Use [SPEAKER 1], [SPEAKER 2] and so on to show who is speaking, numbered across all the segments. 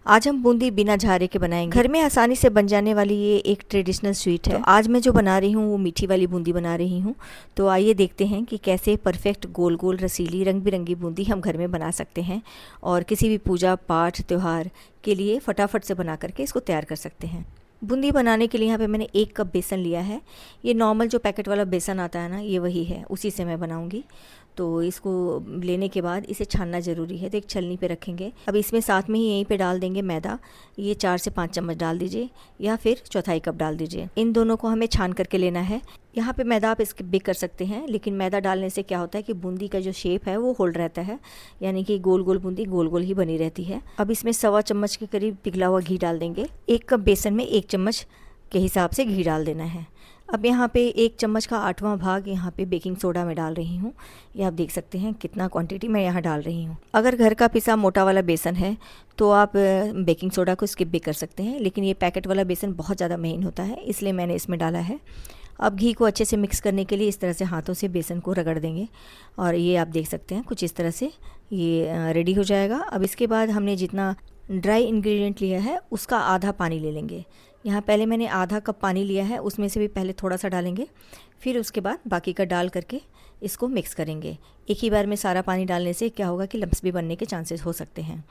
[SPEAKER 1] आज हम बूंदी बिना झारे के बनाएंगे। घर में आसानी से बन जाने वाली ये एक ट्रेडिशनल स्वीट है। तो आज मैं जो बना रही हूँ वो मीठी वाली बूंदी बना रही हूँ। तो आइए देखते हैं कि कैसे परफेक्ट गोल गोल रसीली रंग बिरंगी बूंदी हम घर में बना सकते हैं और किसी भी पूजा पाठ त्यौहार के लिए फटाफट से बना करके इसको तैयार कर सकते हैं। बूंदी बनाने के लिए यहाँ पे मैंने 1 कप बेसन लिया है। ये नॉर्मल जो पैकेट वाला बेसन आता है ना, ये वही है, उसी से मैं बनाऊंगी। तो इसको लेने के बाद इसे छानना ज़रूरी है। तो एक छलनी पे रखेंगे। अब इसमें साथ में ही यहीं पे डाल देंगे मैदा। ये 4 से 5 चम्मच डाल दीजिए या फिर चौथाई कप डाल दीजिए। इन दोनों को हमें छान करके लेना है। यहाँ पे मैदा आप स्किप भी कर सकते हैं, लेकिन मैदा डालने से क्या होता है कि बूंदी का जो शेप है वो होल्ड रहता है, यानी कि गोल गोल बूंदी गोल गोल ही बनी रहती है। अब इसमें 1.25 चम्मच के करीब पिघला हुआ घी डाल देंगे। 1 कप बेसन में 1 चम्मच के हिसाब से घी डाल देना है। अब यहाँ पे 1 चम्मच का 8वां भाग यहाँ पे बेकिंग सोडा में डाल रही हूँ। ये आप देख सकते हैं कितना क्वांटिटी मैं यहाँ डाल रही हूँ। अगर घर का पिसा मोटा वाला बेसन है तो आप बेकिंग सोडा को स्किप भी कर सकते हैं, लेकिन ये पैकेट वाला बेसन बहुत ज़्यादा महीन होता है, इसलिए मैंने इसमें डाला है। अब घी को अच्छे से मिक्स करने के लिए इस तरह से हाथों से बेसन को रगड़ देंगे और ये आप देख सकते हैं कुछ इस तरह से ये रेडी हो जाएगा। अब इसके बाद हमने जितना ड्राई इंग्रेडिएंट लिया है उसका आधा पानी ले लेंगे। यहाँ पहले मैंने आधा कप पानी लिया है, उसमें से भी पहले थोड़ा सा डालेंगे, फिर उसके बाद बाकी का डाल करके इसको मिक्स करेंगे। एक ही बार में सारा पानी डालने से क्या होगा कि लम्स भी बनने के चांसेस हो सकते हैं।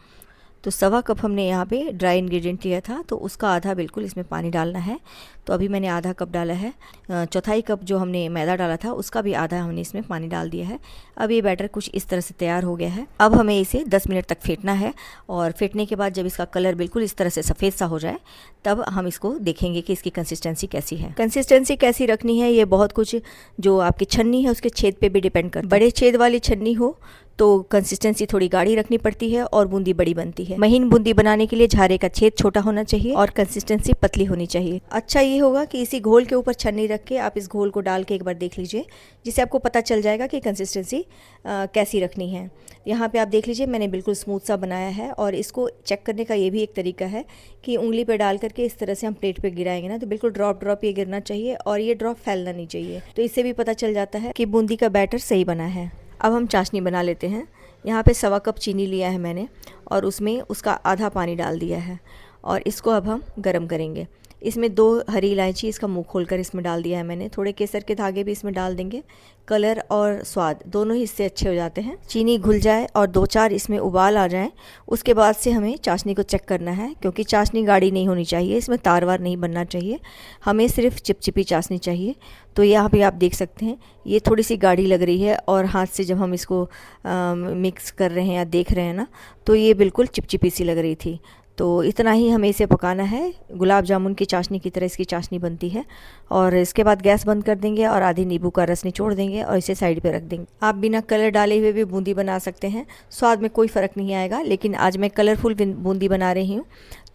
[SPEAKER 1] तो 1.25 कप हमने यहाँ पे ड्राई इंग्रेडिएंट लिया था, तो उसका आधा बिल्कुल इसमें पानी डालना है। तो अभी मैंने आधा कप डाला है। चौथाई कप जो हमने मैदा डाला था उसका भी आधा हमने इसमें पानी डाल दिया है। अब ये बैटर कुछ इस तरह से तैयार हो गया है। अब हमें इसे 10 मिनट तक फेंटना है और फेंटने के बाद जब इसका कलर बिल्कुल इस तरह से सफ़ेद सा हो जाए तब हम इसको देखेंगे कि इसकी कंसिस्टेंसी कैसी है। कंसिस्टेंसी कैसी रखनी है ये बहुत कुछ जो आपकी छन्नी है उसके छेद पे भी डिपेंड करता है। बड़े छेद वाली छन्नी हो तो कंसिस्टेंसी थोड़ी गाढ़ी रखनी पड़ती है और बूंदी बड़ी बनती है। महीन बूंदी बनाने के लिए झारे का छेद छोटा होना चाहिए और कंसिस्टेंसी पतली होनी चाहिए। अच्छा ये होगा कि इसी घोल के ऊपर छन्नी रख के आप इस घोल को डाल के एक बार देख लीजिए, जिससे आपको पता चल जाएगा कि कंसिस्टेंसी कैसी रखनी है। यहाँ पे आप देख लीजिए मैंने बिल्कुल स्मूथ सा बनाया है और इसको चेक करने का ये भी एक तरीका है कि उंगली पे डाल करके इस तरह से हम प्लेट पे गिराएंगे ना, तो बिल्कुल ड्रॉप ड्रॉप ये गिरना चाहिए और ये ड्रॉप फैलना नहीं चाहिए। तो इससे भी पता चल जाता है कि बूंदी का बैटर सही बना है। अब हम चाशनी बना लेते हैं। यहाँ पे 1.25 कप चीनी लिया है मैंने और उसमें उसका आधा पानी डाल दिया है और इसको अब हम गरम करेंगे। इसमें 2 हरी इलायची इसका मुंह खोलकर इसमें डाल दिया है मैंने। थोड़े केसर के धागे भी इसमें डाल देंगे। कलर और स्वाद दोनों ही इससे अच्छे हो जाते हैं। चीनी घुल जाए और 2-4 इसमें उबाल आ जाए, उसके बाद से हमें चाशनी को चेक करना है, क्योंकि चाशनी गाढ़ी नहीं होनी चाहिए, इसमें तार वार नहीं बनना चाहिए, हमें सिर्फ चिपचिपी चाशनी चाहिए। तो यहाँ पे आप देख सकते हैं ये थोड़ी सी गाढ़ी लग रही है और हाथ से जब हम इसको मिक्स कर रहे हैं या देख रहे हैं ना, तो ये बिल्कुल चिपचिपी सी लग रही थी। तो इतना ही हमें इसे पकाना है। गुलाब जामुन की चाशनी की तरह इसकी चाशनी बनती है। और इसके बाद गैस बंद कर देंगे और आधी नींबू का रस निचोड़ देंगे और इसे साइड पे रख देंगे। आप बिना कलर डाले हुए भी बूंदी बना सकते हैं, स्वाद में कोई फ़र्क नहीं आएगा, लेकिन आज मैं कलरफुल बूंदी बना रही हूँ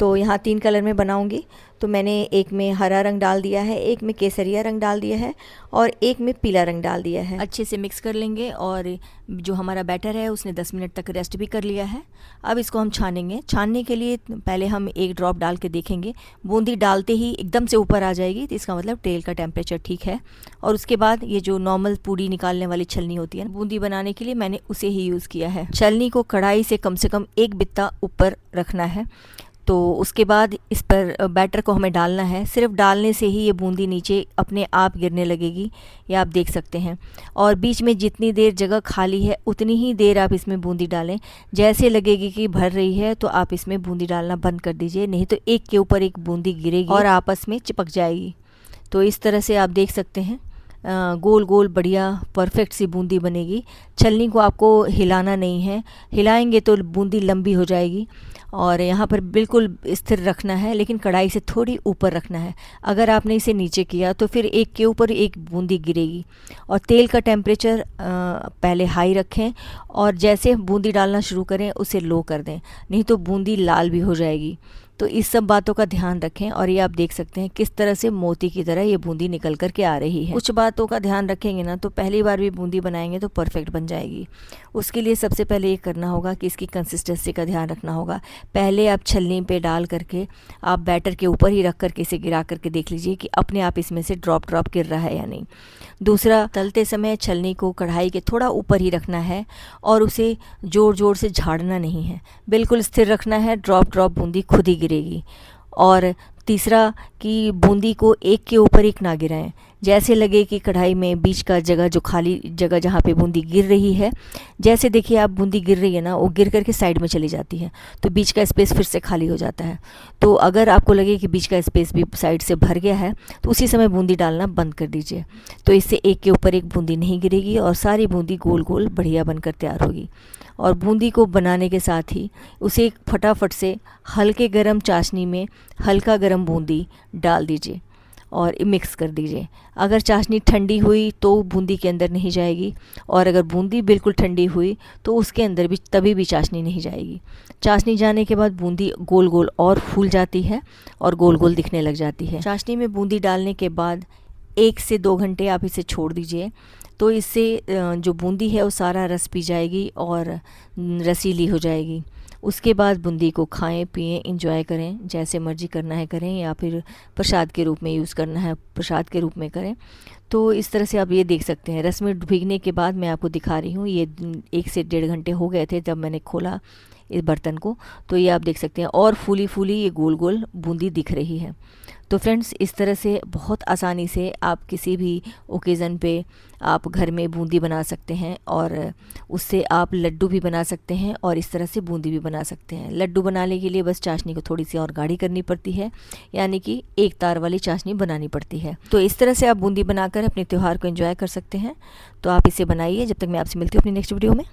[SPEAKER 1] तो यहाँ 3 कलर में बनाऊंगी। तो मैंने एक में हरा रंग डाल दिया है, एक में केसरिया रंग डाल दिया है और एक में पीला रंग डाल दिया है। अच्छे से मिक्स कर लेंगे और जो हमारा बैटर है उसने 10 मिनट तक रेस्ट भी कर लिया है। अब इसको हम छानेंगे। छानने के लिए पहले हम 1 ड्रॉप डाल के देखेंगे। बूंदी डालते ही एकदम से ऊपर आ जाएगी तो इसका मतलब तेल का टेम्परेचर ठीक है। और उसके बाद ये जो नॉर्मल पूड़ी निकालने वाली छलनी होती है बूंदी बनाने के लिए, मैंने उसे ही यूज़ किया है। छलनी को कढ़ाई से कम 1 बित्ता ऊपर रखना है। तो उसके बाद इस पर बैटर को हमें डालना है। सिर्फ डालने से ही ये बूंदी नीचे अपने आप गिरने लगेगी, ये आप देख सकते हैं। और बीच में जितनी देर जगह खाली है उतनी ही देर आप इसमें बूंदी डालें। जैसे लगेगी कि भर रही है तो आप इसमें बूंदी डालना बंद कर दीजिए, नहीं तो एक के ऊपर एक बूंदी गिरेगी और आपस में चिपक जाएगी। तो इस तरह से आप देख सकते हैं गोल गोल बढ़िया परफेक्ट सी बूंदी बनेगी। छलनी को आपको हिलाना नहीं है, हिलाएंगे तो बूंदी लंबी हो जाएगी। और यहाँ पर बिल्कुल स्थिर रखना है, लेकिन कढ़ाई से थोड़ी ऊपर रखना है। अगर आपने इसे नीचे किया तो फिर एक के ऊपर एक बूंदी गिरेगी। और तेल का टेम्परेचर पहले हाई रखें और जैसे बूंदी डालना शुरू करें उसे लो कर दें, नहीं तो बूंदी लाल भी हो जाएगी। तो इस सब बातों का ध्यान रखें। और ये आप देख सकते हैं किस तरह से मोती की तरह ये बूंदी निकल कर के आ रही है। कुछ बातों का ध्यान रखेंगे ना तो पहली बार भी बूंदी बनाएंगे तो परफेक्ट बन जाएगी। उसके लिए सबसे पहले ये करना होगा कि इसकी कंसिस्टेंसी का ध्यान रखना होगा। पहले आप छलनी पे डाल करके आप बैटर के ऊपर ही रख करके इसे गिरा करके देख लीजिए कि अपने आप इसमें से ड्रॉप गिर रहा है या नहीं। दूसरा, तलते समय छलनी को कढ़ाई के थोड़ा ऊपर ही रखना है और उसे ज़ोर ज़ोर से झाड़ना नहीं है, बिल्कुल स्थिर रखना है, ड्रॉप बूंदी खुद ही गिरेगी। और तीसरा कि बूंदी को एक के ऊपर एक ना गिराएं। जैसे लगे कि कढ़ाई में बीच का जगह, जो खाली जगह जहाँ पे बूंदी गिर रही है, जैसे देखिए आप बूंदी गिर रही है ना, वो गिर करके साइड में चली जाती है, तो बीच का स्पेस फिर से खाली हो जाता है। तो अगर आपको लगे कि बीच का स्पेस भी साइड से भर गया है तो उसी समय बूंदी डालना बंद कर दीजिए। तो इससे एक के ऊपर एक बूंदी नहीं गिरेगी और सारी बूंदी गोल गोल बढ़िया बनकर तैयार होगी। और बूंदी को बनाने के साथ ही उसे फटाफट से हल्के गरम चाशनी में हल्का गरम बूंदी डाल दीजिए और मिक्स कर दीजिए। अगर चाशनी ठंडी हुई तो बूंदी के अंदर नहीं जाएगी, और अगर बूंदी बिल्कुल ठंडी हुई तो उसके अंदर भी तभी भी चाशनी नहीं जाएगी। चाशनी जाने के बाद बूंदी गोल गोल और फूल जाती है और गोल गोल दिखने लग जाती है। चाशनी में बूंदी डालने के बाद 1 से 2 घंटे आप इसे छोड़ दीजिए, तो इससे जो बूंदी है वो सारा रस पी जाएगी और रसीली हो जाएगी। उसके बाद बूंदी को खाएं, पिएं, एंजॉय करें, जैसे मर्जी करना है करें, या फिर प्रसाद के रूप में यूज़ करना है प्रसाद के रूप में करें। तो इस तरह से आप ये देख सकते हैं। रस में भीगने के बाद मैं आपको दिखा रही हूँ, ये 1 से 1.5 घंटे हो गए थे जब मैंने खोला इस बर्तन को, तो ये आप देख सकते हैं और फूली फूली ये गोल गोल बूंदी दिख रही है। तो फ्रेंड्स, इस तरह से बहुत आसानी से आप किसी भी ओकेज़न पे आप घर में बूंदी बना सकते हैं, और उससे आप लड्डू भी बना सकते हैं और इस तरह से बूंदी भी बना सकते हैं। लड्डू बनाने के लिए बस चाशनी को थोड़ी सी और गाढ़ी करनी पड़ती है, यानी कि एक तार वाली चाशनी बनानी पड़ती है। तो इस तरह से आप बूंदी बनाकर अपने त्यौहार को एंजॉय कर सकते हैं। तो आप इसे बनाइए। जब तक मैं आपसे मिलती हूँ अपनी नेक्स्ट वीडियो में।